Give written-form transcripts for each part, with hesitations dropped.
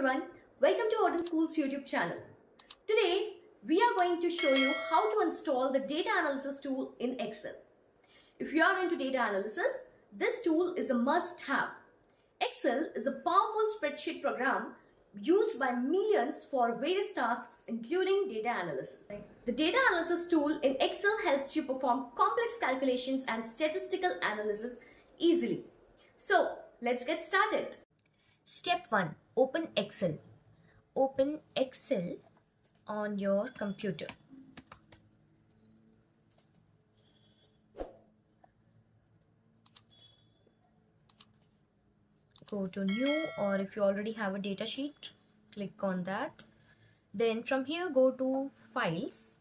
everyone, welcome to OdinSchool's YouTube channel. Today, we are going to show you how to install the data analysis tool in Excel. If you are into data analysis, this tool is a must-have. Excel is a powerful spreadsheet program used by millions for various tasks including data analysis. The data analysis tool in Excel helps you perform complex calculations and statistical analysis easily. So, let's get started. Step 1. Open Excel. Open Excel on your computer. Go to New, or if you already have a data sheet, click on that. Then from here go to Files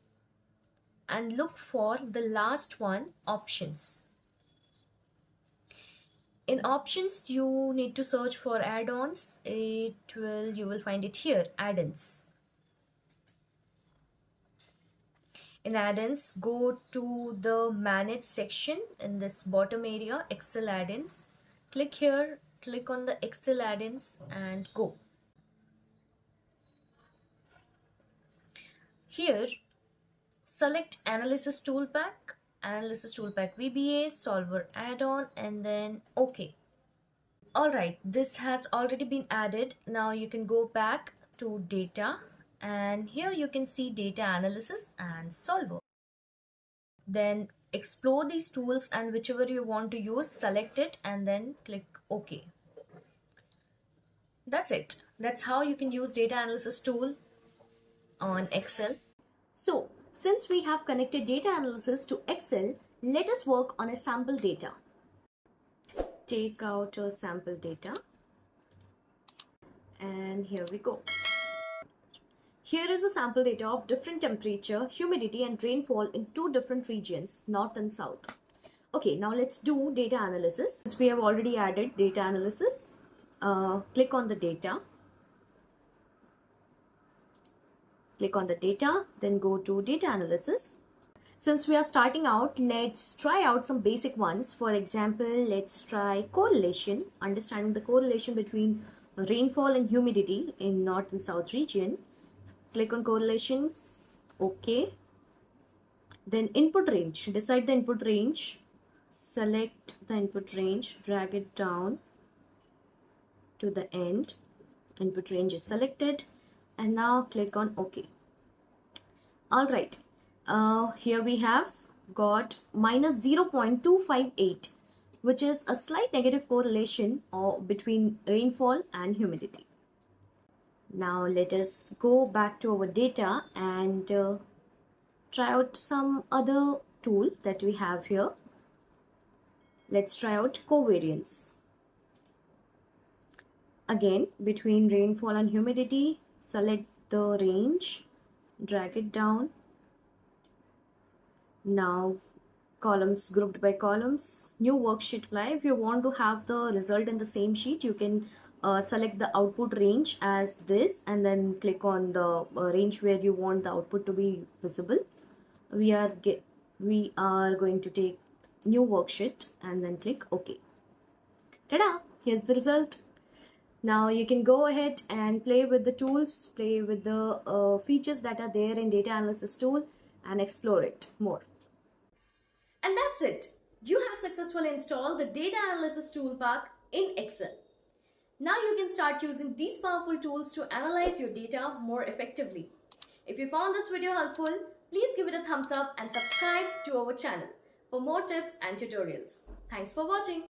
and look for the last one, Options. In Options, you need to search for add-ons. You will find it here, add-ins. In add-ins, go to the Manage section in this bottom area, Excel add-ins. Click here, click on the Excel add-ins and go. Here, select Analysis Toolpack, Analysis Toolpack VBA, Solver add-on, and then OK. Alright, this has already been added. Now you can go back to Data, and here you can see Data Analysis and Solver. Then explore these tools, and whichever you want to use, select it and then click OK. That's it. That's how you can use Data Analysis tool on Excel. So, since we have connected data analysis to Excel, let us work on a sample data. Take out a sample data and here we go. Here is a sample data of different temperature, humidity and rainfall in two different regions, north and south. Okay, now let's do data analysis. Since we have already added data analysis, click on the data. Click on the data, then go to data analysis. Since we are starting out, let's try out some basic ones. For example, let's try correlation, understanding the correlation between rainfall and humidity in north and south region. Click on correlations, OK. Then input range, decide the input range, select the input range, drag it down to the end. Input range is selected. And now click on OK. Alright, here we have got minus 0.258, which is a slight negative correlation between rainfall and humidity. Now let us go back to our data and try out some other tool that we have here. Let's try out covariance. Again, between rainfall and humidity, select the range, drag it down. Now columns grouped by columns, new worksheet apply. If you want to have the result in the same sheet, you can select the output range as this and then click on the range where you want the output to be visible. We are going to take new worksheet and then click OK. Ta-da! Here's the result. Now you can go ahead and play with the tools, play with the features that are there in data analysis tool and explore it more. And that's it. You have successfully installed the data analysis toolpack in Excel. Now you can start using these powerful tools to analyze your data more effectively. If you found this video helpful, please give it a thumbs up and subscribe to our channel for more tips and tutorials. Thanks for watching.